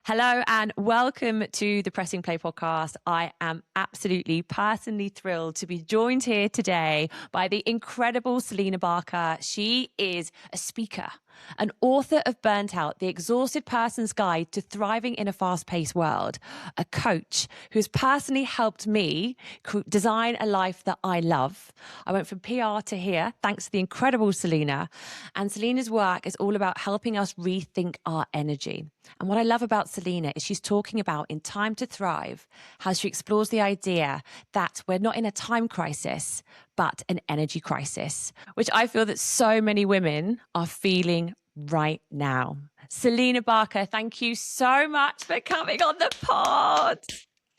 Hello and welcome to the Pressing Play podcast. I am absolutely personally thrilled to be joined here today by the incredible Selina Barker. She is a speaker, an author of Burnt Out, The Exhausted Person's Guide to Thriving in a Fast-Paced World, a coach who's personally helped me design a life that I love. I went from PR to here, thanks to the incredible Selina. And Selina's work is all about helping us rethink our energy. And what I love about Selina is she's talking about in Time to Thrive, how she explores the idea that we're not in a time crisis, but an energy crisis, which I feel that so many women are feeling right now. Selina Barker, thank you so much for coming on the pod.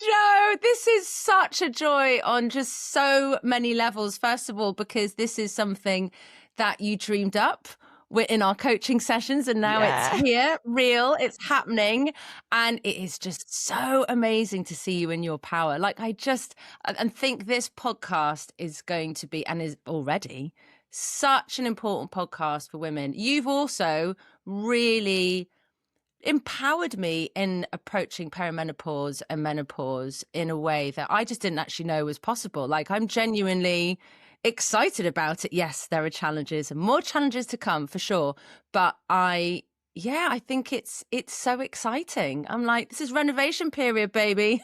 Jo, this is such a joy on just so many levels. First of all, because this is something that you dreamed up. We're in our coaching sessions and now it's here, real, it's happening. And it is just so amazing to see you in your power. Like and think this podcast is going to be, and is already, such an important podcast for women. You've also really empowered me in approaching perimenopause and menopause in a way that I just didn't actually know was possible. Like, I'm genuinely excited about it. Yes, there are challenges and more challenges to come for sure. But I think it's so exciting. I'm like, this is renovation period, baby.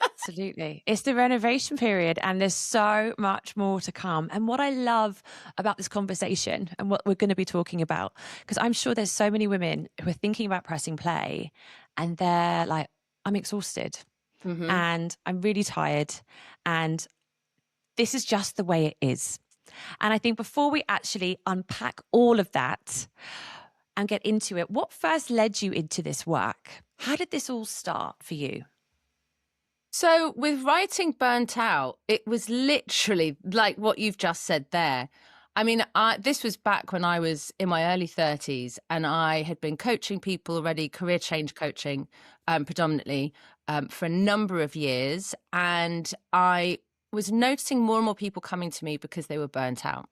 Absolutely. It's the renovation period and there's so much more to come. And what I love about this conversation and what we're going to be talking about, because I'm sure there's so many women who are thinking about pressing play and they're like, I'm exhausted and I'm really tired and this is just the way it is. And I think before we actually unpack all of that and get into it, what first led you into this work? How did this all start for you? So with writing Burnt Out, it was literally like what you've just said there. I mean, this was back when I was in my early 30s and I had been coaching people already, career change coaching predominantly for a number of years. And I was noticing more and more people coming to me because they were burnt out.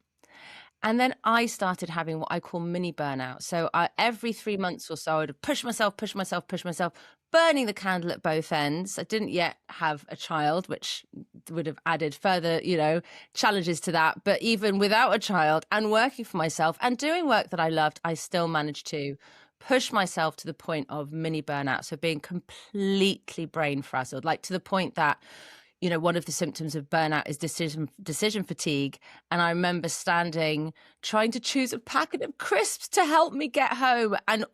And then I started having what I call mini burnout. So every 3 months or so, I would push myself, burning the candle at both ends. I didn't yet have a child, which would have added further, challenges to that. But even without a child and working for myself and doing work that I loved, I still managed to push myself to the point of mini burnout. So being completely brain frazzled, like to the point that one of the symptoms of burnout is decision fatigue. And I remember trying to choose a packet of crisps to help me get home and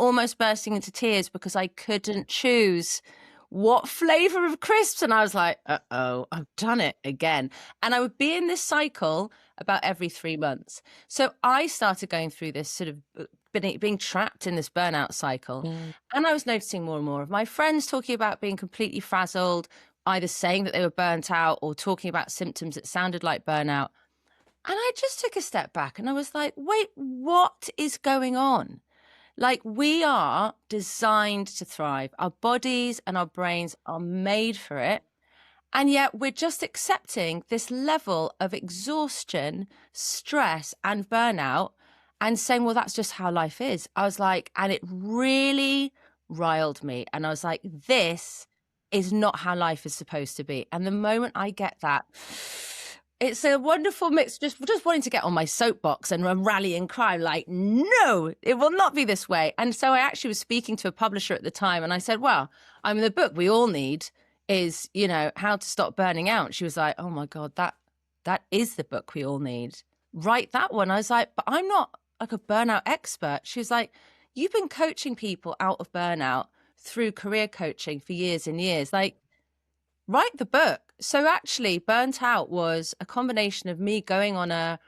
almost bursting into tears because I couldn't choose what flavor of crisps. And I was like, uh-oh, I've done it again. And I would be in this cycle about every 3 months. So I started going through this sort of being trapped in this burnout cycle. And I was noticing more and more of my friends talking about being completely frazzled, either saying that they were burnt out or talking about symptoms that sounded like burnout. And I just took a step back and I was like, wait, what is going on? Like, we are designed to thrive. Our bodies and our brains are made for it. And yet we're just accepting this level of exhaustion, stress, and burnout and saying, well, that's just how life is. I was like, and it really riled me. And I was like, this is not how life is supposed to be. And the moment I get that, it's a wonderful mix, just wanting to get on my soapbox and rally and cry, like, no, it will not be this way. And so I actually was speaking to a publisher at the time and I said, well, the book we all need is, How to Stop Burning Out. She was like, oh my God, that is the book we all need. Write that one. I was like, but I'm not like a burnout expert. She was like, you've been coaching people out of burnout through career coaching for years and years. Like, write the book. So actually, Burnt Out was a combination of me going on a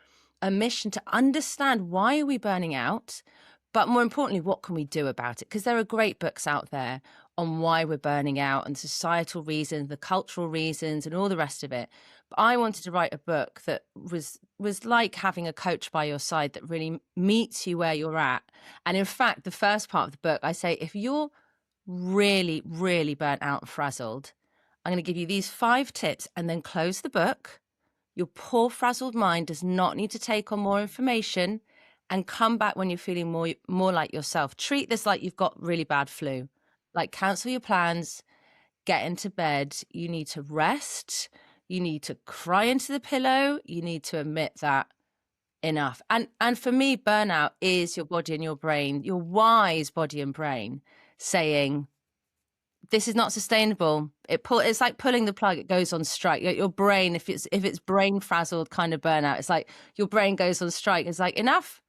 mission to understand why are we burning out, but more importantly, what can we do about it? Because there are great books out there on why we're burning out and societal reasons, the cultural reasons, and all the rest of it. But I wanted to write a book that was like having a coach by your side that really meets you where you're at. And in fact, the first part of the book, I say, if you're really, really burnt out and frazzled, I'm going to give you these 5 tips and then close the book. Your poor frazzled mind does not need to take on more information and come back when you're feeling more like yourself. Treat this like you've got really bad flu. Like, cancel your plans, get into bed. You need to rest. You need to cry into the pillow. You need to admit that enough. And for me, burnout is your body and your brain, your wise body and brain saying, this is not sustainable. It's like pulling the plug. It goes on strike. Your brain, if it's brain frazzled kind of burnout, it's like your brain goes on strike. It's like, enough.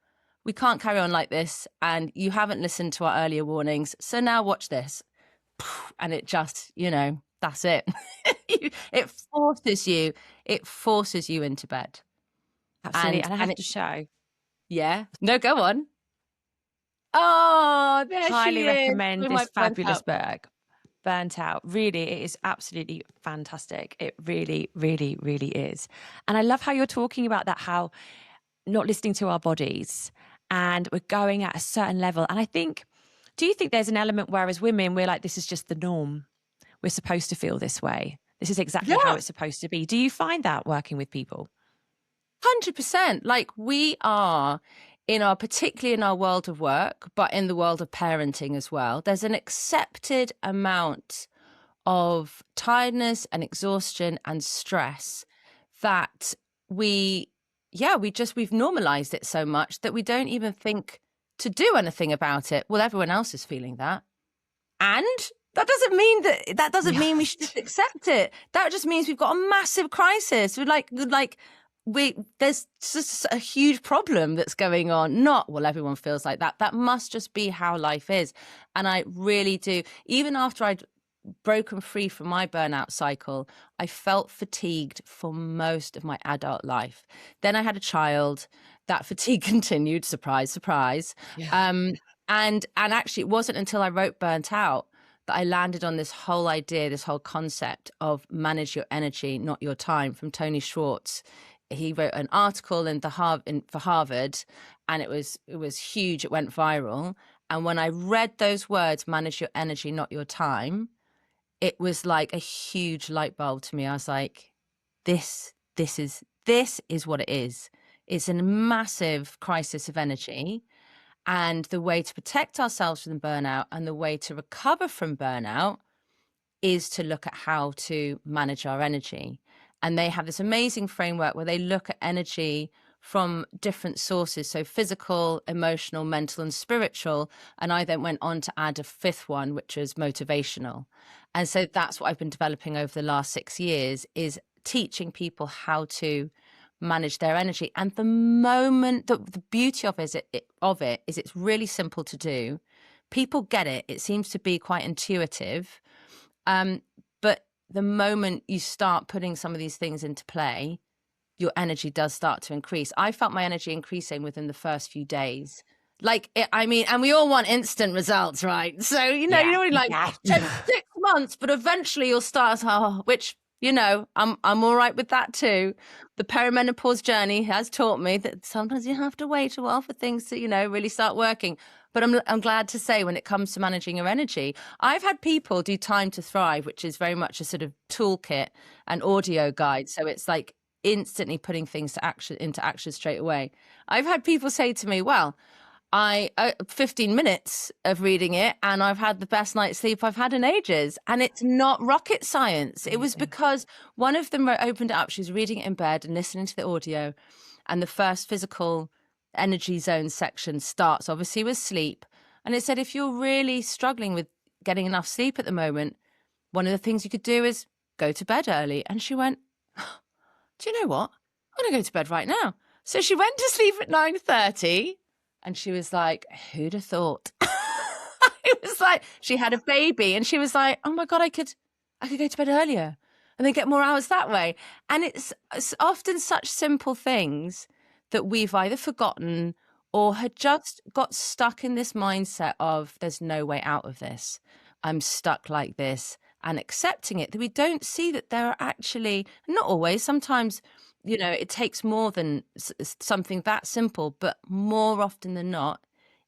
We can't carry on like this. And you haven't listened to our earlier warnings. So now watch this. And it just, that's it. It forces you into bed. Absolutely. And I have to show. Yeah. No, go on. Oh, there she is. Highly recommend this fabulous book. Burnt Out. Really, it is absolutely fantastic. It really, really, really is. And I love how you're talking about that, how not listening to our bodies and we're going at a certain level. And I think, do you think there's an element where as women, we're like, this is just the norm. We're supposed to feel this way. This is exactly how it's supposed to be. Do you find that working with people? 100%. Like, we are particularly in our world of work, but in the world of parenting as well, there's an accepted amount of tiredness and exhaustion and stress that we've normalized it so much that we don't even think to do anything about it. Well, everyone else is feeling that. And that doesn't mean we should just accept it. That just means we've got a massive crisis. There's just a huge problem that's going on. Not, well, everyone feels like that. That must just be how life is. And I really do. Even after I'd broken free from my burnout cycle, I felt fatigued for most of my adult life. Then I had a child. That fatigue continued. Surprise, surprise. Yeah. And actually, it wasn't until I wrote Burnt Out that I landed on this whole idea, this whole concept of manage your energy, not your time, from Tony Schwartz. He wrote an article for Harvard, and it was huge. It went viral. And when I read those words, manage your energy, not your time, it was like a huge light bulb to me. I was like, this is what it is. It's a massive crisis of energy. And the way to protect ourselves from burnout and the way to recover from burnout is to look at how to manage our energy. And they have this amazing framework where they look at energy from different sources. So physical, emotional, mental, and spiritual. And I then went on to add a fifth one, which is motivational. And so that's what I've been developing over the last 6 years, is teaching people how to manage their energy. And the beauty of it is it's really simple to do. People get it. It seems to be quite intuitive. But the moment you start putting some of these things into play, your energy does start to increase. I felt my energy increasing within the first few days. And we all want instant results, right? So, you only take 6 months, but eventually you'll start, which, I'm all right with that too. The perimenopause journey has taught me that sometimes you have to wait a while for things to, really start working. But I'm glad to say, when it comes to managing your energy, I've had people do Time to Thrive, which is very much a sort of toolkit and audio guide. So it's like instantly putting things into action straight away. I've had people say to me, well, 15 minutes of reading it and I've had the best night's sleep I've had in ages. And it's not rocket science. It was because one of them opened it up. She was reading it in bed and listening to the audio. And the first physical energy zone section starts obviously with sleep. And it said, if you're really struggling with getting enough sleep at the moment, one of the things you could do is go to bed early. And she went, do you know what? I'm going to go to bed right now. So she went to sleep at 9:30. And she was like, who'd have thought? It was like, she had a baby and she was like, oh my God, I could go to bed earlier and then get more hours that way. And it's often such simple things that we've either forgotten or had just got stuck in this mindset of, there's no way out of this. I'm stuck like this, and accepting it, that we don't see that there are actually, not always, sometimes, it takes more than something that simple, but more often than not,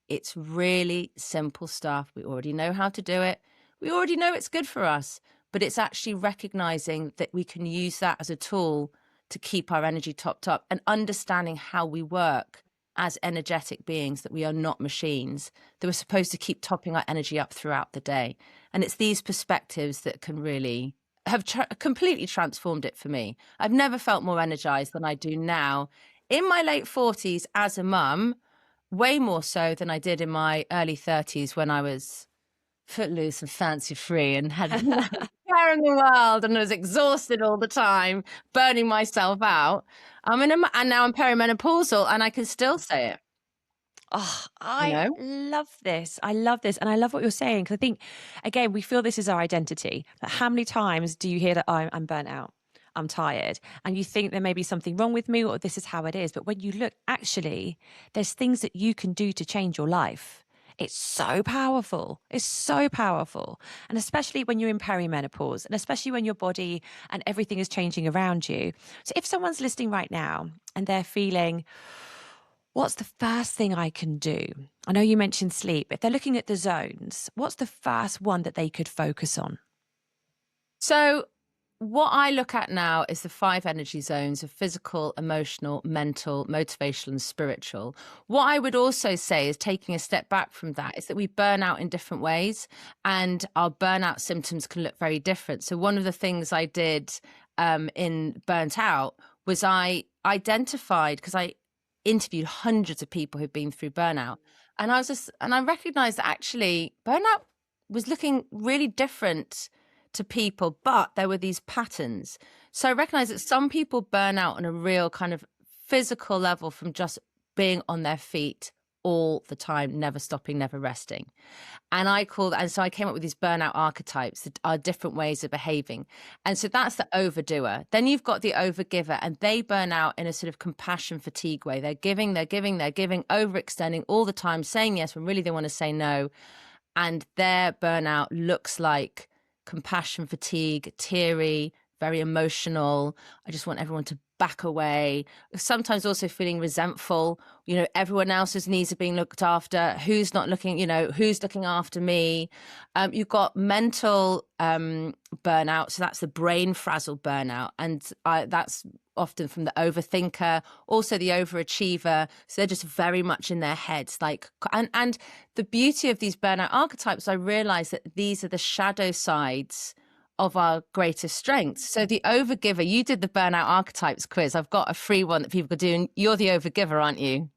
it's really simple stuff. We already know how to do it. We already know it's good for us, but it's actually recognizing that we can use that as a tool to keep our energy topped up and understanding how we work as energetic beings, that we are not machines, that we're supposed to keep topping our energy up throughout the day. And it's these perspectives that can really have completely transformed it for me. I've never felt more energized than I do now in my late 40s as a mum, way more so than I did in my early 30s when I was footloose and fancy free and had care in the world and was exhausted all the time, burning myself out. And now I'm perimenopausal and I can still say it. Oh, You I know? love this. I love this. And I love what you're saying. Because I think, again, we feel this is our identity. Like, how many times do you hear that I'm burnt out? I'm tired. And you think there may be something wrong with me or this is how it is. But when you look, actually, there's things that you can do to change your life. It's so powerful. It's so powerful. And especially when you're in perimenopause and especially when your body and everything is changing around you. So if someone's listening right now and they're feeling, what's the first thing I can do? I know you mentioned sleep. If they're looking at the zones, what's the first one that they could focus on? So what I look at now is the 5 energy zones of physical, emotional, mental, motivational, and spiritual. What I would also say is, taking a step back from that, is that we burn out in different ways and our burnout symptoms can look very different. So one of the things I did in Burnt Out was I identified, because I interviewed hundreds of people who've been through burnout, and I recognized that actually burnout was looking really different to people, but there were these patterns. So I recognized that some people burn out on a real kind of physical level from just being on their feet all the time, never stopping, never resting. And so I came up with these burnout archetypes that are different ways of behaving. And so that's the overdoer. Then you've got the overgiver, and they burn out in a sort of compassion fatigue way. They're giving, overextending all the time, saying yes when really they want to say no. And their burnout looks like compassion fatigue, teary, very emotional. I just want everyone to back away. Sometimes also feeling resentful. Everyone else's needs are being looked after. Who's not looking, who's looking after me? You've got mental burnout. So that's the brain frazzled burnout. And that's often from the overthinker, also the overachiever. So they're just very much in their heads. And the beauty of these burnout archetypes, I realized that these are the shadow sides of our greatest strengths. So the overgiver, you did the burnout archetypes quiz. I've got a free one that people could do. And you're the overgiver, aren't you?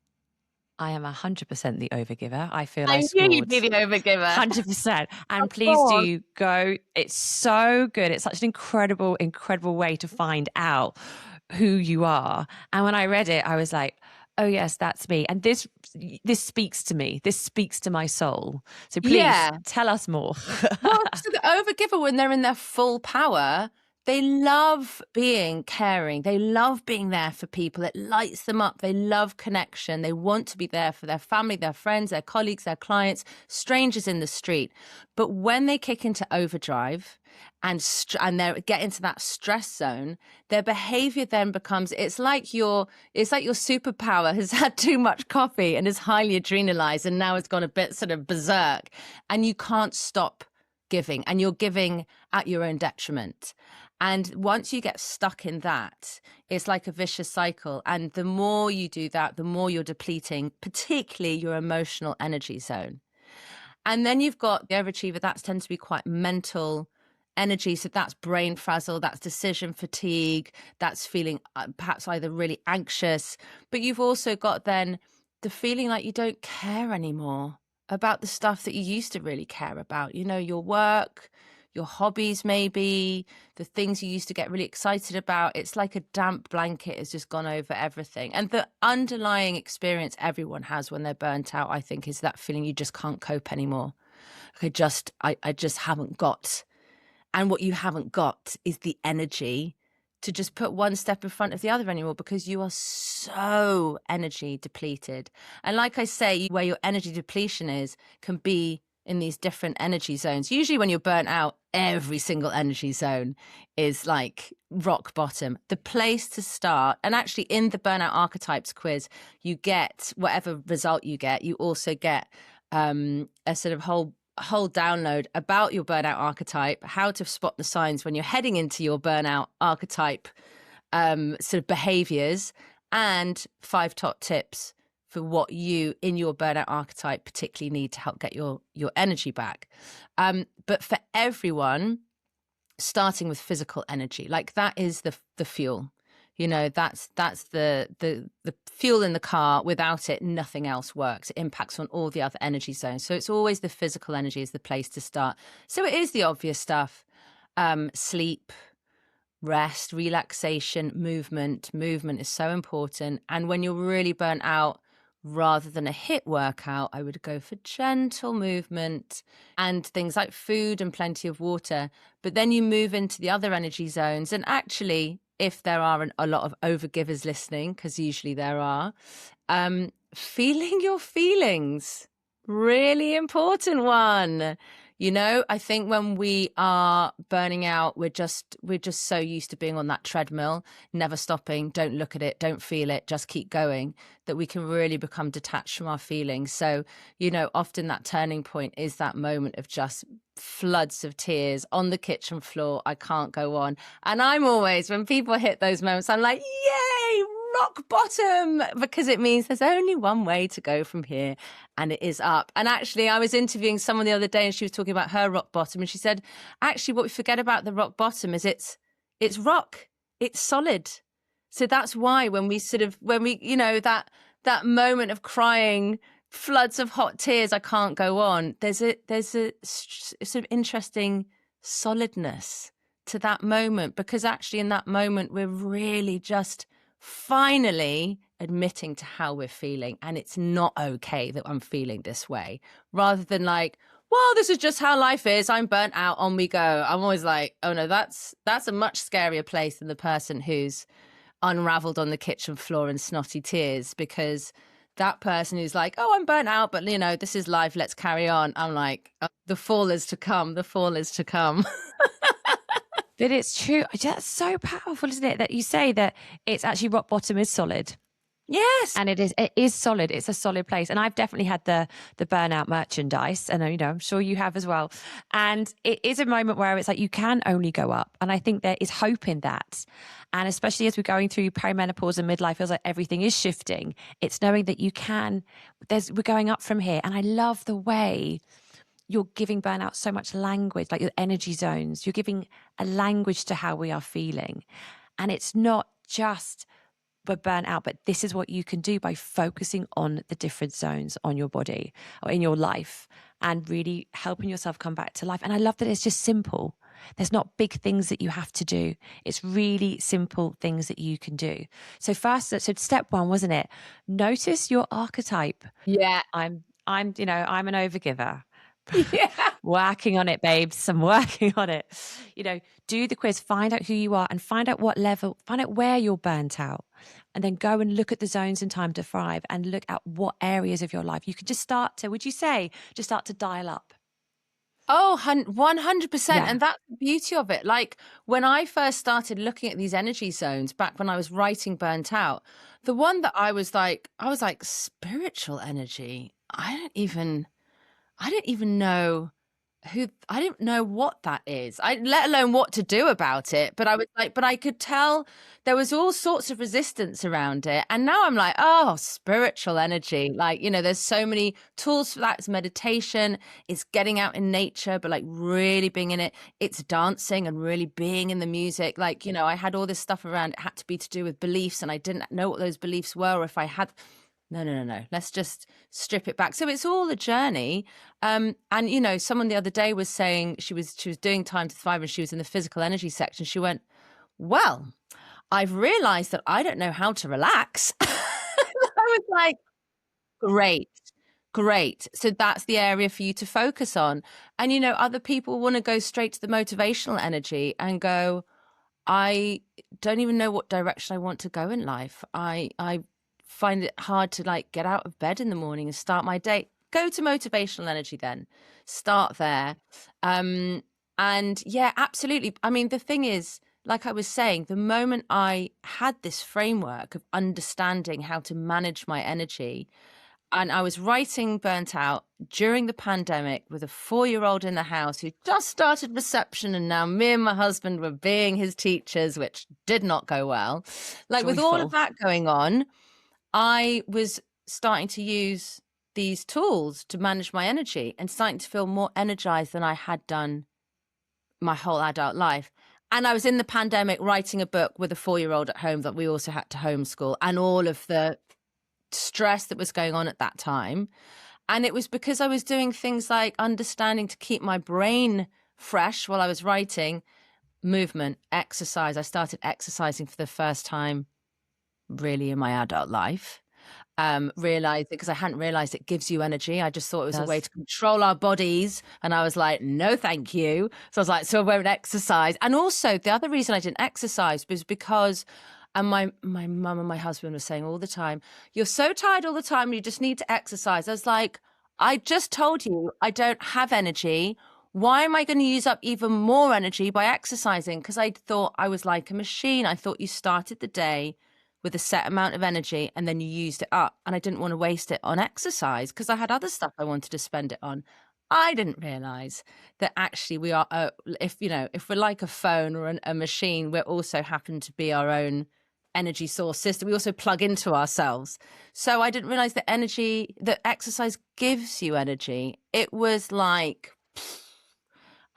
I am 100% the overgiver. I feel I I knew scored you'd be the overgiver. 100%. And Of please course. do go. It's so good. It's such an incredible, incredible way to find out who you are. And when I read it, I was like, oh yes, that's me. And this speaks to me. This speaks to my soul. So please tell us more. Well, so the overgiver, when they're in their full power, they love being caring. They love being there for people. It lights them up. They love connection. They want to be there for their family, their friends, their colleagues, their clients, strangers in the street. But when they kick into overdrive and they get into that stress zone, their behavior then becomes, it's like your superpower has had too much coffee and is highly adrenalized and now it's gone a bit sort of berserk, and you can't stop giving, and you're giving at your own detriment. And once you get stuck in that, it's like a vicious cycle. And the more you do that, the more you're depleting, particularly your emotional energy zone. And then you've got the overachiever. That tends to be quite mental energy. So that's brain frazzle, that's decision fatigue, that's feeling perhaps either really anxious. But you've also got then the feeling like you don't care anymore about the stuff that you used to really care about. Your work, your hobbies, maybe the things you used to get really excited about. It's like a damp blanket has just gone over everything. And the underlying experience everyone has when they're burnt out, I think, is that feeling you just can't cope anymore. I just haven't got. And what you haven't got is the energy to just put one step in front of the other anymore, because you are so energy depleted. And like I say, where your energy depletion is can be in these different energy zones. Usually when you're burnt out, every single energy zone is like rock bottom. The place to start, and actually in the burnout archetypes quiz, you get whatever result you get, you also get a sort of whole download about your burnout archetype, how to spot the signs when you're heading into your burnout archetype sort of behaviors, and 5 top tips for what you in your burnout archetype particularly need to help get your energy back. But for everyone, starting with physical energy, like that is the fuel. You know, that's the fuel in the car. Without it, nothing else works. It impacts on all the other energy zones. So it's always the physical energy is the place to start. So it is the obvious stuff: sleep, rest, relaxation, movement. Movement is so important. And when you're really burnt out, rather than a HIIT workout, I would go for gentle movement and things like food and plenty of water. But then you move into the other energy zones. And actually, if there are a lot of overgivers listening, because usually there are, feeling your feelings, really important one. You know, I think when we are burning out, we're just so used to being on that treadmill, never stopping, don't look at it, don't feel it, just keep going, that we can really become detached from our feelings. So, you know, often that turning point is that moment of just floods of tears on the kitchen floor. I can't go on. And I'm always, when people hit those moments, I'm like, yay, rock bottom, because it means there's only one way to go from here, and it is up. And actually, I was interviewing someone the other day and she was talking about her rock bottom, and she said, actually, what we forget about the rock bottom is it's rock, it's solid. So that's why when we you know, that moment of crying, floods of hot tears, I can't go on, there's a sort of interesting solidness to that moment, because actually in that moment we're really just finally admitting to how we're feeling, and it's not okay that I'm feeling this way, rather than like, well, this is just how life is, I'm burnt out, on we go. I'm always like, oh no, that's a much scarier place than the person who's unraveled on the kitchen floor in snotty tears, because that person who's like, oh, I'm burnt out, but you know, this is life, let's carry on. I'm like, oh, the fall is to come, the fall is to come. But it's true. That's so powerful, isn't it? That you say that it's actually rock bottom is solid. Yes. And it is solid. It's a solid place. And I've definitely had the burnout merchandise. And, you know, I'm sure you have as well. And it is a moment where it's like you can only go up. And I think there is hope in that. And especially as we're going through perimenopause and midlife, feels like everything is shifting. It's knowing that you can, we're going up from here. And I love the way you're giving burnout so much language, like your energy zones. You're giving a language to how we are feeling. And it's not just we're burnt out, but this is what you can do by focusing on the different zones on your body or in your life and really helping yourself come back to life. And I love that it's just simple. There's not big things that you have to do. It's really simple things that you can do. So first, so step one, wasn't it? Notice your archetype. Yeah. I'm an overgiver. Yeah. Working on it, babes. I'm working on it. You know, do the quiz, find out who you are and find out what level, find out where you're burnt out. And then go and look at the zones in Time to Thrive and look at what areas of your life you could just start to, would you say, just start to dial up? Oh, 100%. Yeah. And that's the beauty of it. Like when I first started looking at these energy zones back when I was writing Burnt Out, the one that I was like, spiritual energy. I don't even know I didn't know what that is. Let alone what to do about it. But I was like, but I could tell there was all sorts of resistance around it. And now I'm like, oh, spiritual energy. Like, you know, there's so many tools for that. It's meditation, it's getting out in nature, but like really being in it. It's dancing and really being in the music. Like, you know, I had all this stuff around, it had to be to do with beliefs, and I didn't know what those beliefs were, or if I had. No. Let's just strip it back. So it's all a journey. And, you know, someone the other day was saying she was doing Time to Thrive and she was in the physical energy section. She went, well, I've realized that I don't know how to relax. I was like, great. So that's the area for you to focus on. And, you know, other people want to go straight to the motivational energy and go, I don't even know what direction I want to go in life. I find it hard to like get out of bed in the morning and start my day. Go to motivational energy then. Start there. And yeah, absolutely. I mean, the thing is, like I was saying, the moment I had this framework of understanding how to manage my energy, and I was writing Burnt Out during the pandemic with a 4-year-old in the house who just started reception, and now me and my husband were being his teachers, which did not go well. Like, with all of that going on, I was starting to use these tools to manage my energy and starting to feel more energized than I had done my whole adult life. And I was in the pandemic writing a book with a 4-year-old at home that we also had to homeschool, and all of the stress that was going on at that time. And it was because I was doing things like understanding to keep my brain fresh while I was writing, movement, exercise. I started exercising for the first time really in my adult life. Realized it because I hadn't realized it gives you energy. I just thought it was a way to control our bodies. And I was like, no, thank you. So I was like, so I won't exercise. And also the other reason I didn't exercise was because, and my mum and my husband were saying all the time, you're so tired all the time, you just need to exercise. I was like, I just told you I don't have energy. Why am I going to use up even more energy by exercising? Because I thought I was like a machine. I thought you started the day with a set amount of energy and then you used it up. And I didn't want to waste it on exercise because I had other stuff I wanted to spend it on. I didn't realize that actually we are, if we're like a phone or a machine, we also happen to be our own energy source system. We also plug into ourselves. So I didn't realize that exercise gives you energy. It was like,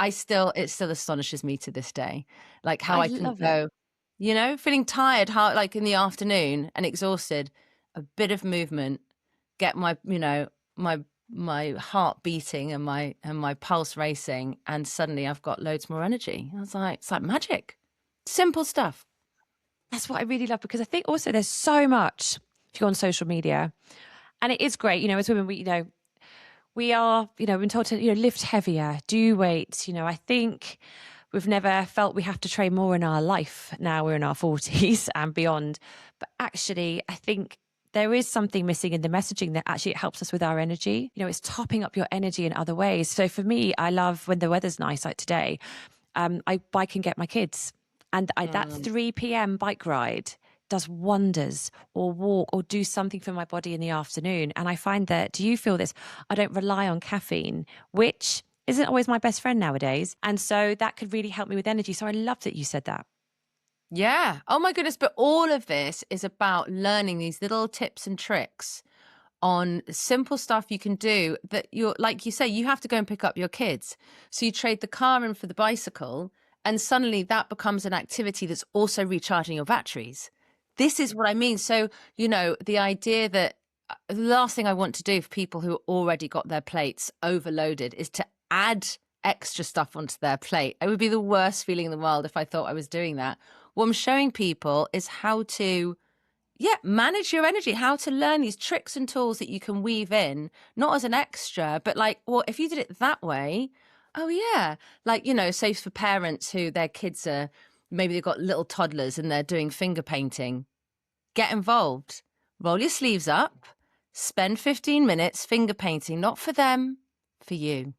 it still astonishes me to this day, like how I can go, feeling tired, like in the afternoon and exhausted, a bit of movement, get my, my heart beating and my pulse racing, and suddenly I've got loads more energy. I was like, it's like magic. Simple stuff. That's what I really love, because I think also there's so much if you go on social media, and it is great, as women, we are, been told to, lift heavier, do weight. I think we've never felt we have to train more in our life. Now we're in our 40s and beyond. But actually, I think there is something missing in the messaging that actually it helps us with our energy. It's topping up your energy in other ways. So for me, I love when the weather's nice, like today, I bike and get my kids. And that 3 p.m. bike ride does wonders, or walk or do something for my body in the afternoon. And I find that, do you feel this? I don't rely on caffeine, which isn't always my best friend nowadays. And so that could really help me with energy. So I love that you said that. Yeah. Oh my goodness. But all of this is about learning these little tips and tricks on simple stuff you can do that like you say, you have to go and pick up your kids. So you trade the car in for the bicycle, and suddenly that becomes an activity that's also recharging your batteries. This is what I mean. So, the idea that the last thing I want to do for people who already got their plates overloaded is to add extra stuff onto their plate. It would be the worst feeling in the world if I thought I was doing that. What I'm showing people is how to, manage your energy, how to learn these tricks and tools that you can weave in, not as an extra, but like, well, if you did it that way, oh yeah. Like, say for parents who their kids are, maybe they've got little toddlers and they're doing finger painting, get involved, roll your sleeves up, spend 15 minutes finger painting, not for them, for you,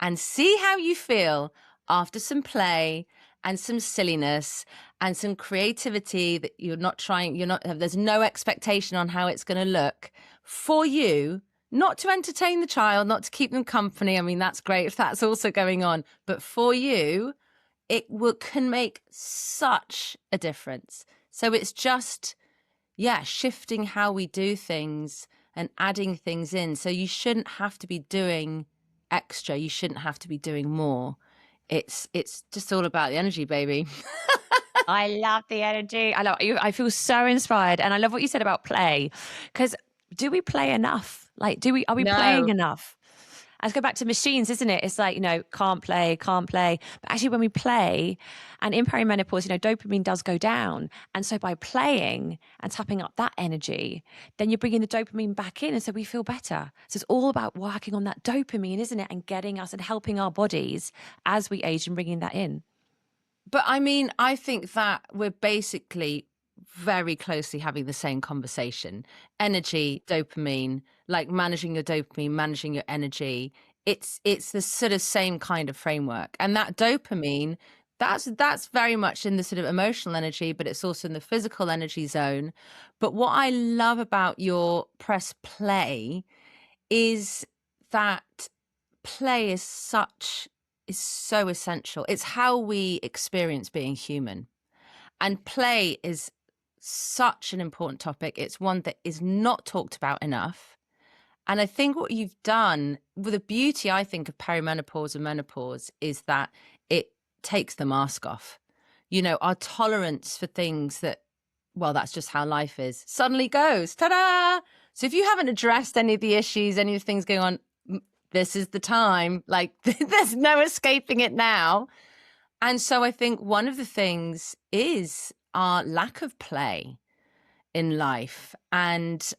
and see how you feel after some play and some silliness and some creativity that there's no expectation on how it's going to look for you, not to entertain the child, not to keep them company. I mean, that's great if that's also going on, but for you, can make such a difference. So it's just, shifting how we do things and adding things in. So you shouldn't have to be doing extra. You shouldn't have to be doing more. It's just all about the energy, baby. I love the energy. I feel so inspired. And I love what you said about play, because do we play enough? Like, are we playing enough? Let's go back to machines, isn't it? It's like, can't play. But actually when we play, and in perimenopause, dopamine does go down. And so by playing and tapping up that energy, then you're bringing the dopamine back in. And so we feel better. So it's all about working on that dopamine, isn't it? And getting us and helping our bodies as we age and bringing that in. But I mean, I think that we're basically very closely having the same conversation. Energy, dopamine, like managing your dopamine, managing your energy. It's the sort of same kind of framework. And that dopamine, that's very much in the sort of emotional energy, but it's also in the physical energy zone. But what I love about your press play is that play is so essential. It's how we experience being human. And play is such an important topic. It's one that is not talked about enough. And I think what you've done with the beauty, I think, of perimenopause and menopause is that it takes the mask off. You know, our tolerance for things that, well, that's just how life is, suddenly goes, ta-da! So if you haven't addressed any of the issues, any of the things going on, this is the time. Like, there's no escaping it now. And so I think one of the things is our lack of play in life, and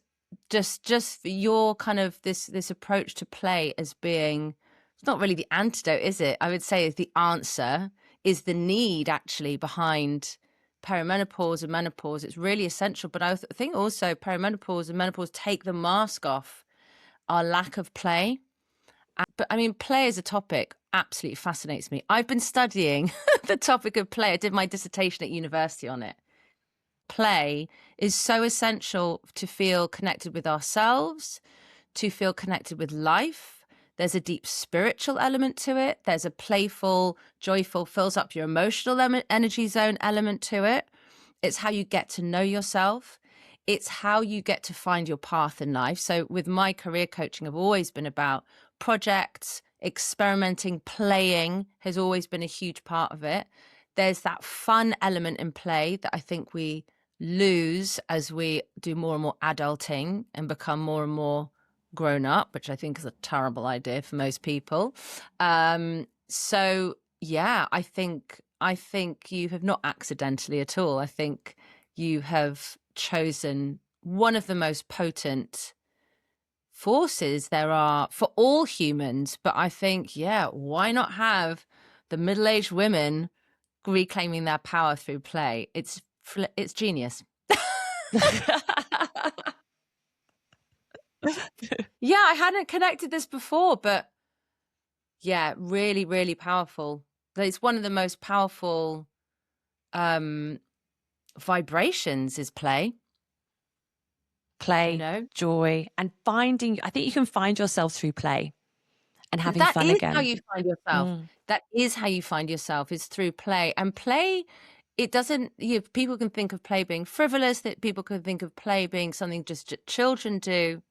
just your kind of this approach to play as being, it's not really the antidote, is it? I would say the answer is the need actually behind perimenopause and menopause. It's really essential. But I think also perimenopause and menopause take the mask off our lack of play. But I mean, play as a topic absolutely fascinates me. I've been studying the topic of play. I did my dissertation at university on it. Play is so essential to feel connected with ourselves, to feel connected with life. There's a deep spiritual element to it. There's a playful, joyful, fills up your emotional energy zone element to it. It's how you get to know yourself. It's how you get to find your path in life. So with my career coaching, I've always been about projects, experimenting, playing has always been a huge part of it. There's that fun element in play that I think we lose as we do more and more adulting and become more and more grown up, which I think is a terrible idea for most people. So yeah, I think you have not accidentally at all. I think you have chosen one of the most potent forces there are for all humans. But I think, yeah, why not have the middle-aged women reclaiming their power through play? It's genius. Yeah, I hadn't connected this before, but yeah, really, really powerful. It's one of the most powerful vibrations is play. Play, You know? joy, and finding, I think you can find yourself through play and having That fun is again. how you find yourself. That is how you find yourself, is through play. And play, it doesn't, people can think of play being frivolous, that people can think of play being something just children do.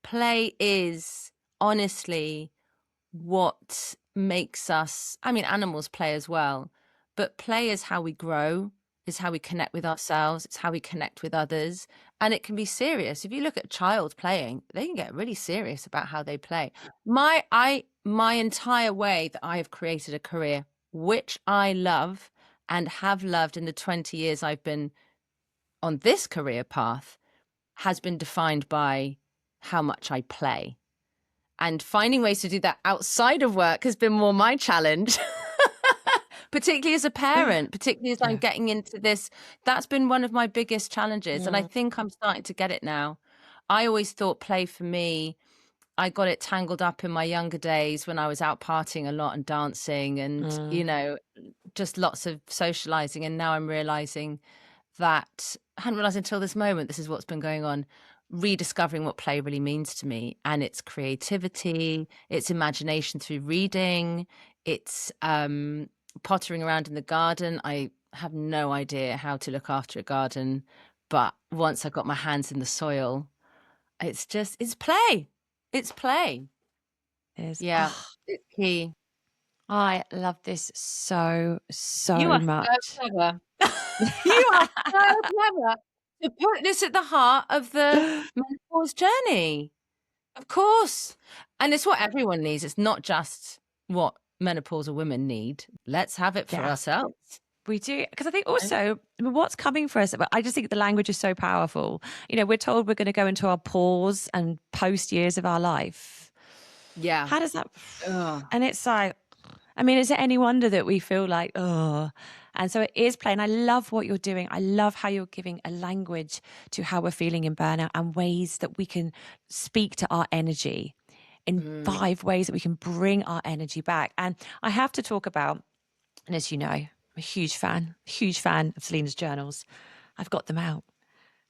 Play is honestly what makes us, I mean, animals play as well, but play is how we grow, is how we connect with ourselves, it's how we connect with others. And it can be serious. If you look at a child playing, they can get really serious about how they play. My entire way that I have created a career, which I love and have loved in the 20 years I've been on this career path, has been defined by how much I play. And finding ways to do that outside of work has been more my challenge, particularly as a parent, particularly as I'm getting into this. That's been one of my biggest challenges. And I think I'm starting to get it now. I always thought play for me, I got it tangled up in my younger days when I was out partying a lot and dancing and, you know, just lots of socializing. And now I'm realizing that I hadn't realized until this moment, this is what's been going on, rediscovering what play really means to me. And it's creativity, it's imagination through reading, it's pottering around in the garden. I have no idea how to look after a garden, but once I got my hands in the soil, it's play. It's play. Yeah, it's key. I love this so You are much. so clever. You are so clever to put this at the heart of the menopause journey. Of course. And it's what everyone needs. It's not just what menopausal women need. Let's have it for ourselves. We do, because I think also what's coming for us, I just think the language is so powerful. You know, we're told we're going to go into our pause and post years of our life. Yeah. How does that? And it's like, I mean, is it any wonder that we feel like, and so it is play. And I love what you're doing. I love how you're giving a language to how we're feeling in burnout and ways that we can speak to our energy in 5 ways that we can bring our energy back. And I have to talk about, and as you know, I'm a huge fan of Selina's journals. I've got them out.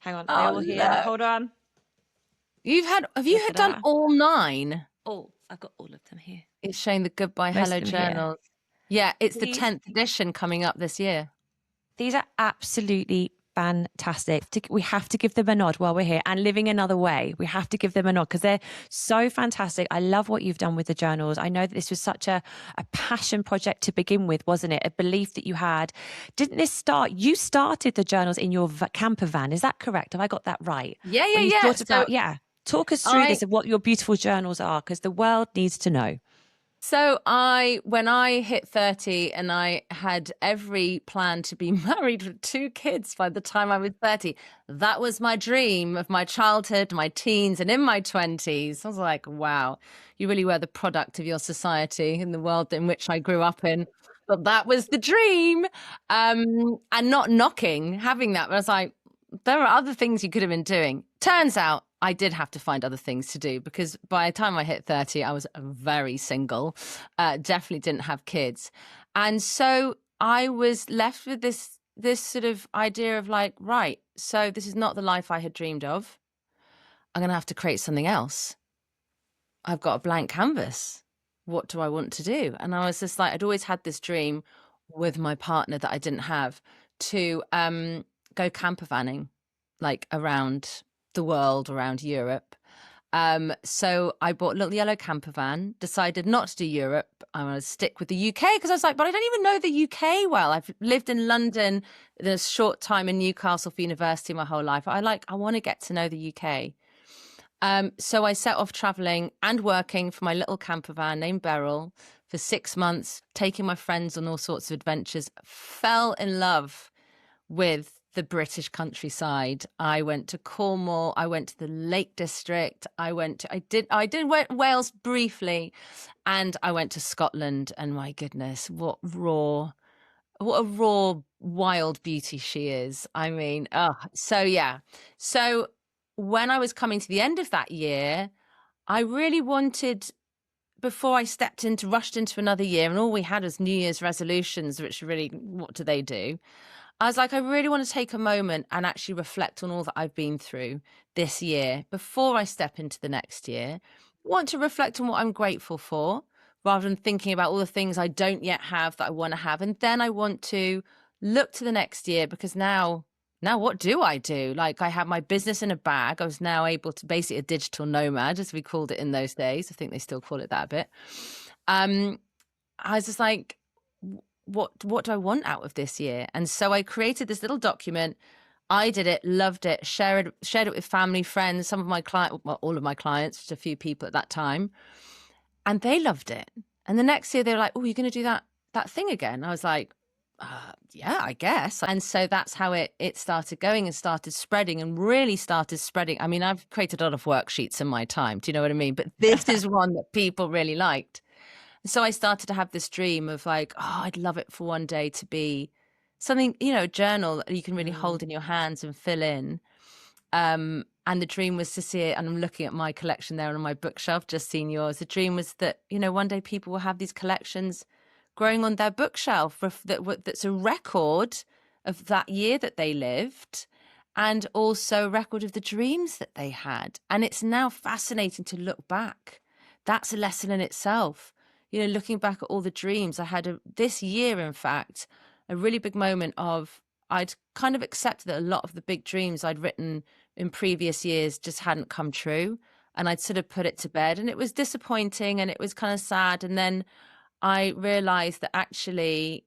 Hang on, they're all here. Hold on. Have you done all 9? Oh, I've got all of them here. It's showing the Goodbye Hello journals. Yeah, it's the 10th edition coming up this year. These are absolutely fantastic. We have to give them a nod while we're here, and Living Another Way. We have to give them a nod because they're so fantastic. I love what you've done with the journals. I know that this was such a passion project to begin with, wasn't it? A belief that you had. Didn't this start? You started the journals in your camper van. Is that correct? Have I got that right? Yeah. When you thought about, talk us through this and what your beautiful journals are, because the world needs to know. So when I hit 30 and I had every plan to be married with 2 kids by the time I was 30, that was my dream of my childhood, my teens, and in my 20s. I was like, wow, you really were the product of your society in the world in which I grew up in. But that was the dream. And not knocking having that. But I was like, there are other things you could have been doing. Turns out I did have to find other things to do, because by the time I hit 30, I was very single, definitely didn't have kids. And so I was left with this sort of idea of like, right, so this is not the life I had dreamed of. I'm going to have to create something else. I've got a blank canvas. What do I want to do? And I was just like, I'd always had this dream with my partner that I didn't have, to go camper vanning, like around the world, around Europe. So I bought a little yellow camper van, decided not to do Europe. I want to stick with the UK, because I was like, but I don't even know the UK well. I've lived in London, in a short time in Newcastle for university my whole life. I want to get to know the UK. So I set off traveling and working for my little camper van named Beryl for 6 months, taking my friends on all sorts of adventures, fell in love with the British countryside. I went to Cornwall. I went to the Lake District. I did Wales briefly, and I went to Scotland. And my goodness, what a raw, wild beauty she is. I mean, So when I was coming to the end of that year, I really wanted, before I rushed into another year, and all we had was New Year's resolutions, which really, what do they do? I was like, I really want to take a moment and actually reflect on all that I've been through this year before I step into the next year. I want to reflect on what I'm grateful for, rather than thinking about all the things I don't yet have that I want to have. And then I want to look to the next year, because now what do I do? Like, I have my business in a bag. I was now able to, basically a digital nomad, as we called it in those days. I think they still call it that a bit. I was just like, what do I want out of this year? And so I created this little document. I did it, loved it, shared it with family, friends, some of my clients, well, all of my clients, just a few people at that time. And they loved it. And the next year they were like, oh, you're going to do that thing again? I was like, yeah, I guess. And so that's how it started going and started spreading, and really started spreading. I mean, I've created a lot of worksheets in my time. Do you know what I mean? But this is one that people really liked. So I started to have this dream of like, oh, I'd love it for one day to be something, a journal that you can really hold in your hands and fill in. And the dream was to see it. And I'm looking at my collection there on my bookshelf, just seen yours. The dream was that, one day people will have these collections growing on their bookshelf that's a record of that year that they lived, and also a record of the dreams that they had. And it's now fascinating to look back. That's a lesson in itself. Looking back at all the dreams I had this year, in fact, a really big moment of, I'd kind of accepted that a lot of the big dreams I'd written in previous years just hadn't come true. And I'd sort of put it to bed, and it was disappointing and it was kind of sad. And then I realized that actually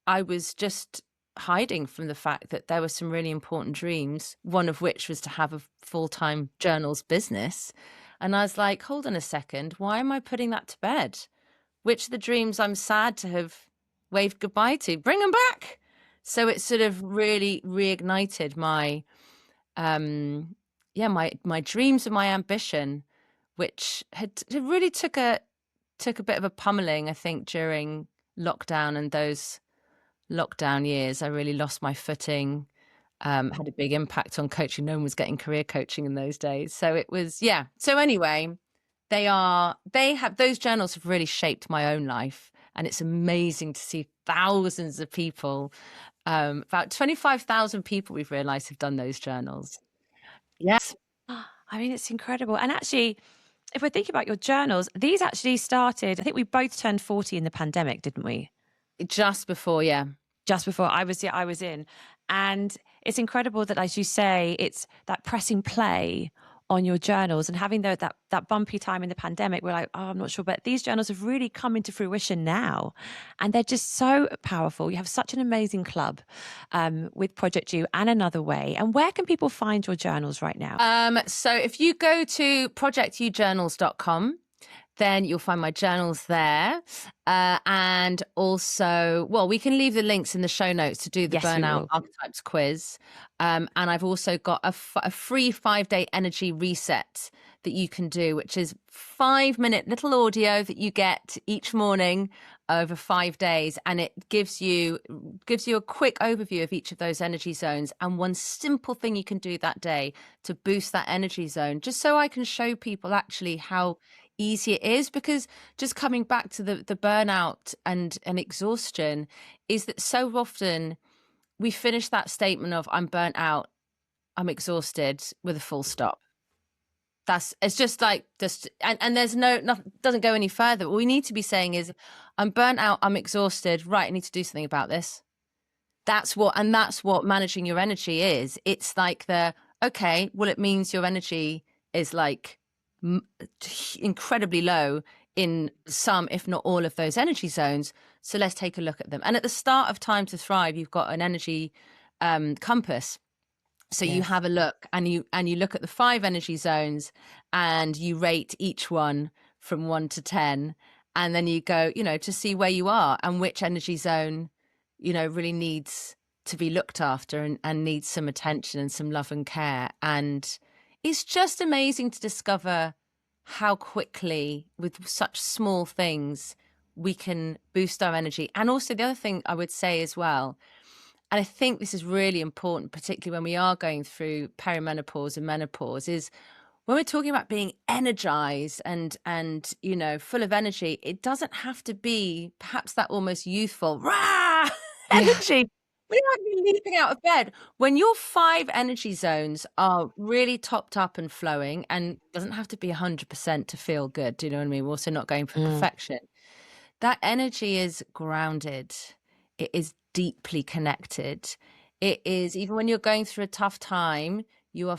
I was just hiding from the fact that there were some really important dreams, one of which was to have a full-time journals business. And I was like, hold on a second, why am I putting that to bed? Which are the dreams I'm sad to have waved goodbye to? Bring them back. So it sort of really reignited my dreams and my ambition, which had really took a bit of a pummeling, I think, during lockdown and those lockdown years. I really lost my footing, had a big impact on coaching. No one was getting career coaching in those days. So it was, So anyway, those journals have really shaped my own life. And it's amazing to see thousands of people, about 25,000 people we've realized have done those journals. Yes. I mean, it's incredible. And actually, if we're thinking about your journals, these actually started, I think we both turned 40 in the pandemic, didn't we? Just before, yeah. Just before I was in. And it's incredible that, as you say, it's that pressing play on your journals and having that bumpy time in the pandemic. We're like, oh, I'm not sure, but these journals have really come into fruition now, and they're just so powerful. You have such an amazing club with Project You and Another Way. And where can people find your journals right now? So if you go to projectyourjournals.com, then you'll find my journals there. And also, well, we can leave the links in the show notes to do the burnout archetypes quiz. And I've also got a free 5-day energy reset that you can do, which is 5-minute little audio that you get each morning over 5 days. And it gives you a quick overview of each of those energy zones and one simple thing you can do that day to boost that energy zone, just so I can show people actually how easy it is. Because just coming back to the burnout and exhaustion is that so often we finish that statement of I'm burnt out, I'm exhausted with a full stop. It's just like and there's nothing, doesn't go any further. What we need to be saying is I'm burnt out, I'm exhausted, right, I need to do something about this. That's what managing your energy is. It's like okay, well, it means your energy is like incredibly low in some, if not all, of those energy zones. So let's take a look at them. And at the start of Time to Thrive, you've got an energy compass. So you have a look and you look at the 5 energy zones and you rate each one from 1 to 10. And then you go, to see where you are and which energy zone, really needs to be looked after and needs some attention and some love and care. And it's just amazing to discover how quickly, with such small things, we can boost our energy. And also the other thing I would say as well, and I think this is really important, particularly when we are going through perimenopause and menopause, is when we're talking about being energized and full of energy, it doesn't have to be perhaps that almost youthful rah energy. We don't be leaping out of bed. When your 5 energy zones are really topped up and flowing, and doesn't have to be 100% to feel good, do you know what I mean? We're also not going for perfection. That energy is grounded. It is deeply connected. It is, even when you're going through a tough time, you're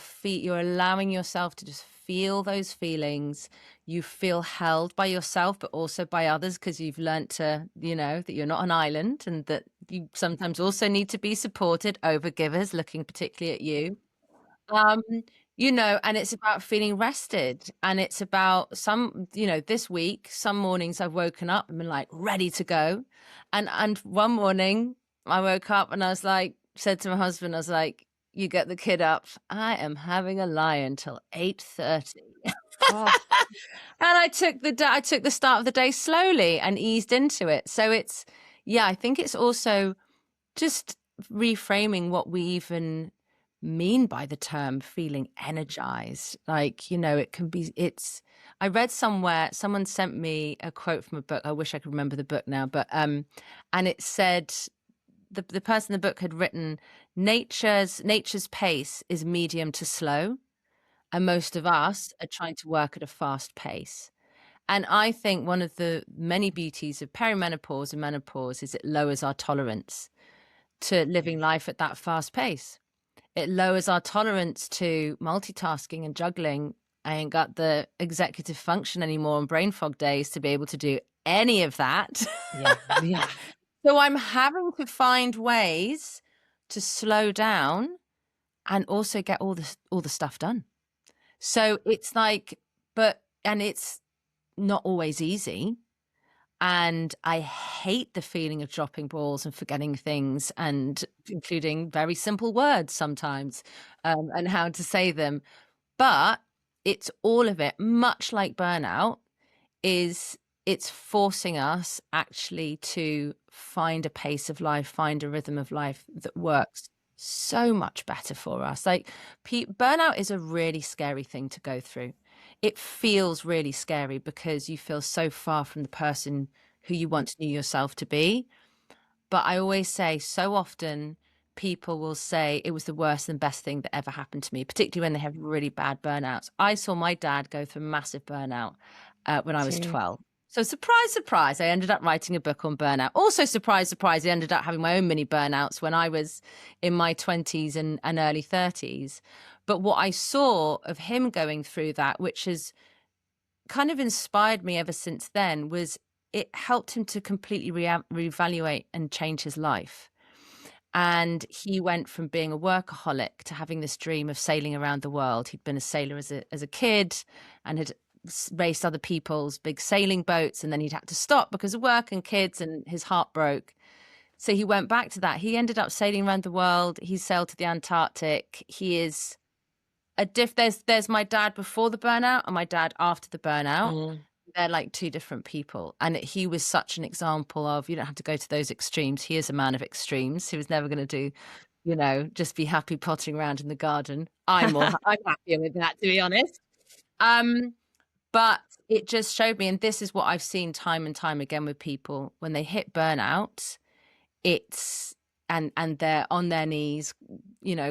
allowing yourself to just feel those feelings. You feel held by yourself, but also by others, because you've learnt to, that you're not an island and that you sometimes also need to be supported. Overgivers looking particularly at you. And it's about feeling rested. And it's about this week, some mornings I've woken up and been like ready to go. And one morning I woke up and I was like, said to my husband, I was like, you get the kid up. I am having a lie until 8:30. Oh. And I took the start of the day slowly and eased into it. So I think it's also just reframing what we even mean by the term feeling energized. Like, it can be, I read somewhere, someone sent me a quote from a book. I wish I could remember the book now, but, and it said, the person in the book had written, nature's pace is medium to slow, and most of us are trying to work at a fast pace. And I think one of the many beauties of perimenopause and menopause is it lowers our tolerance to living life at that fast pace. It lowers our tolerance to multitasking and juggling. I ain't got the executive function anymore on brain fog days to be able to do any of that. Yeah. So I'm having to find ways to slow down and also get all the stuff done. So it's like, and it's not always easy. And I hate the feeling of dropping balls and forgetting things, and including very simple words sometimes, and how to say them. But it's all of it, much like burnout, it's forcing us actually to find a pace of life, find a rhythm of life that works so much better for us. Like burnout is a really scary thing to go through. It feels really scary because you feel so far from the person who you once knew yourself to be. But I always say, so often people will say it was the worst and best thing that ever happened to me, particularly when they have really bad burnouts. I saw my dad go through massive burnout when I was 12. So surprise, surprise, I ended up writing a book on burnout. Also, surprise, surprise, I ended up having my own mini burnouts when I was in my 20s and early 30s. But what I saw of him going through that, which has kind of inspired me ever since then, was it helped him to completely reevaluate and change his life. And he went from being a workaholic to having this dream of sailing around the world. He'd been a sailor as a kid and had raced other people's big sailing boats, and then he'd had to stop because of work and kids, and his heart broke. So he went back to that. He ended up sailing around the world. He sailed to the Antarctic. He is there's my dad before the burnout and my dad after the burnout. They're like two different people. And he was such an example of, you don't have to go to those extremes. He is a man of extremes. He was never going to do, just be happy pottering around in the garden. I'm happier with that, to be honest. But it just showed me, and this is what I've seen time and time again with people, when they hit burnout, and they're on their knees,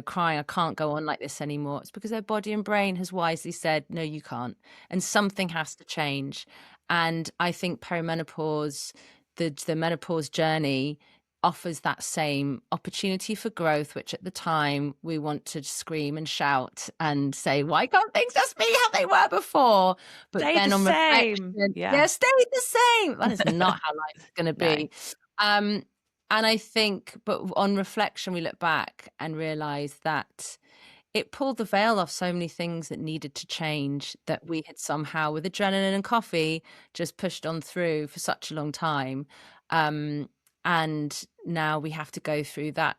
crying, I can't go on like this anymore. It's because their body and brain has wisely said, no, you can't. And something has to change. And I think perimenopause, the menopause journey, offers that same opportunity for growth, which at the time we want to scream and shout and say, why can't things just be how they were before? But stay then the on same. reflection, stay the same. That is not how life is going to be. No. And I think, but on reflection, we look back and realize that it pulled the veil off so many things that needed to change, that we had somehow, with adrenaline and coffee, just pushed on through for such a long time. And now we have to go through that,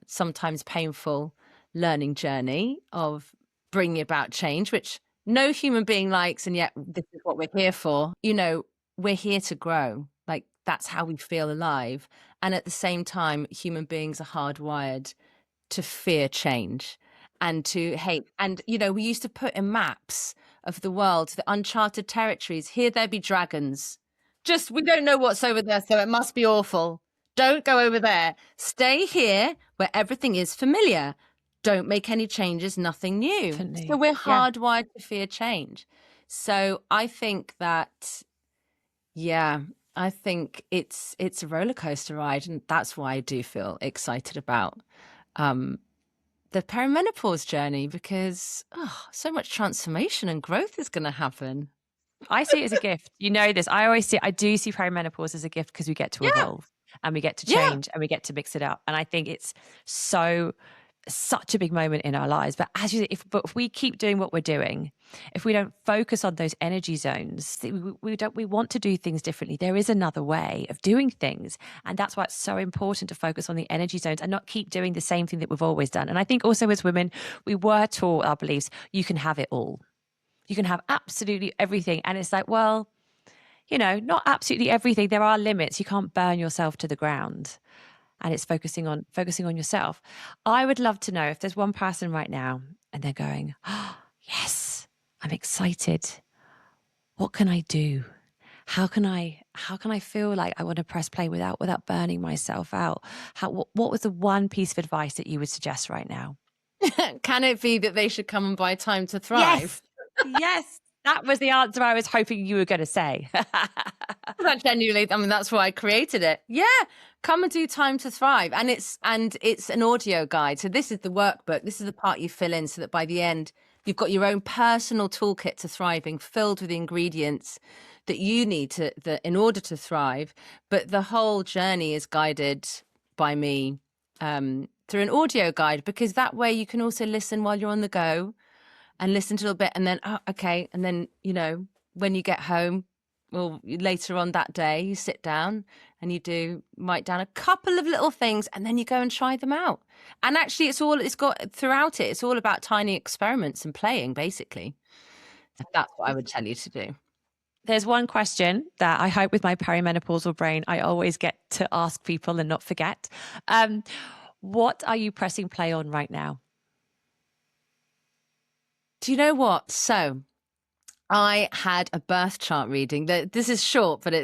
sometimes painful learning journey of bringing about change, which no human being likes. And yet this is what we're here for. We're here to grow. Like, that's how we feel alive. And at the same time, human beings are hardwired to fear change and to hate. And, we used to put in maps of the world, the uncharted territories, here there be dragons. Just, we don't know what's over there, so it must be awful. Don't go over there. Stay here where everything is familiar. Don't make any changes, nothing new. Definitely. So we're hardwired to fear change. So I think that, I think it's a roller coaster ride, and that's why I do feel excited about the perimenopause journey, because so much transformation and growth is going to happen. I see it as a gift. You know this. I do see perimenopause as a gift, because we get to evolve and we get to change and we get to mix it up. And I think it's such a big moment in our lives. But if we keep doing what we're doing, if we don't focus on those energy zones, we want to do things differently. There is another way of doing things. And that's why it's so important to focus on the energy zones and not keep doing the same thing that we've always done. And I think also as women, we were taught our beliefs, you can have it all. You can have absolutely everything. And it's like, well, not absolutely everything. There are limits. You can't burn yourself to the ground. And it's focusing on yourself. I would love to know if there's one person right now and they're going, oh, yes, I'm excited. What can I do? How can I feel like I want to press play without burning myself out? What was the one piece of advice that you would suggest right now? Can it be that they should come and buy Time to Thrive? Yes. That was the answer I was hoping you were going to say. That genuinely, that's why I created it. Yeah, come and do Time to Thrive. And it's an audio guide. So this is the workbook. This is the part you fill in so that by the end, you've got your own personal toolkit to thriving, filled with the ingredients that you need in order to thrive. But the whole journey is guided by me through an audio guide, because that way you can also listen while you're on the go. And listen to a little bit, and then, okay. And then, when you get home, or later on that day, you sit down and you write down a couple of little things, and then you go and try them out. And actually, it's all about tiny experiments and playing, basically. That's what I would tell you to do. There's one question that I hope with my perimenopausal brain, I always get to ask people and not forget. What are you pressing play on right now? Do you know what? So I had a birth chart reading. This is short, but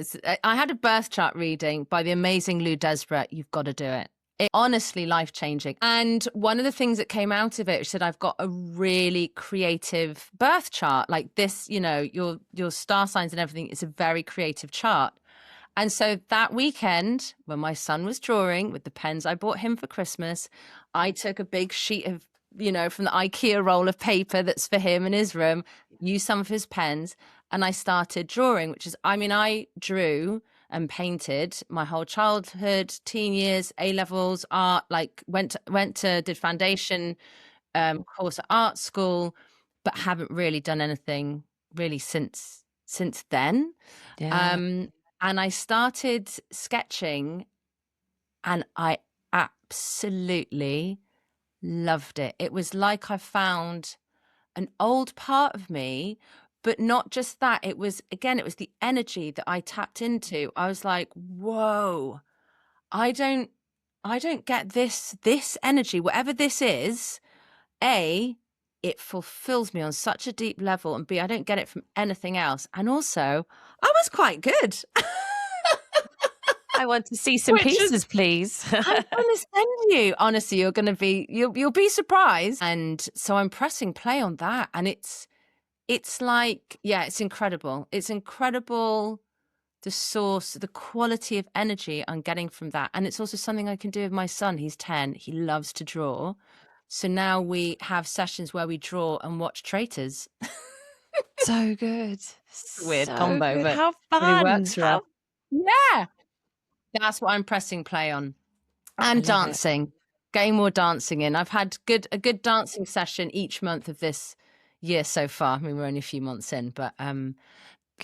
I had a birth chart reading by the amazing Lou Desborough. You've got to do it. It honestly life-changing. And one of the things that came out of it, she said, I've got a really creative birth chart. Like this, you know, your star signs and everything is a very creative chart. And so that weekend, when my son was drawing with the pens I bought him for Christmas, I took a big sheet of, you know, from the IKEA roll of paper that's for him in his room, used some of his pens, and I started drawing, which is, I mean, I drew and painted my whole childhood, teen years, A levels, art, like did foundation course at art school, but haven't really done anything really since then. Yeah. And I started sketching and I absolutely loved it. It was like I found an old part of me, but not just that. It was the energy that I tapped into. I was like, whoa, I don't get this energy, whatever this is. A, it fulfills me on such a deep level, and B, I don't get it from anything else. And also, I was quite good. I want to see some pieces, please. I'm going to send you. Honestly, you'll be surprised. And so I'm pressing play on that, and it's like, yeah, it's incredible. It's incredible, the source, the quality of energy I'm getting from that. And it's also something I can do with my son. He's 10. He loves to draw. So now we have sessions where we draw and watch Traitors. So good. Weird so combo, good. but How really fun. works for us. Yeah. That's what I'm pressing play on. And dancing. Getting more dancing in. I've had a good dancing session each month of this year so far. I mean, we're only a few months in, but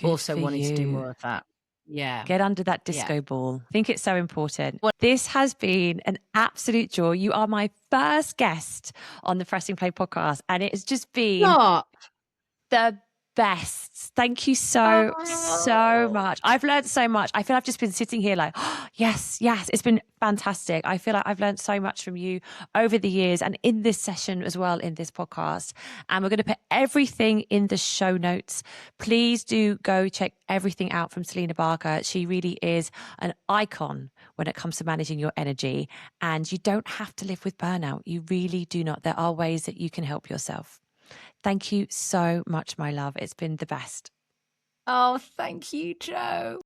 also wanting to do more of that. Yeah. Get under that disco ball. I think it's so important. This has been an absolute joy. You are my first guest on the Pressing Play podcast, and it has just been the best. Thank you so much. I've learned so much. I feel I've just been sitting here like, oh, yes, it's been fantastic. I feel like I've learned so much from you over the years and in this session as well, in this podcast. And we're going to put everything in the show notes. Please do go check everything out from Selina Barker. She really is an icon when it comes to managing your energy. And you don't have to live with burnout. You really do not. There are ways that you can help yourself. Thank you so much, my love. It's been the best. Oh, thank you, Jo.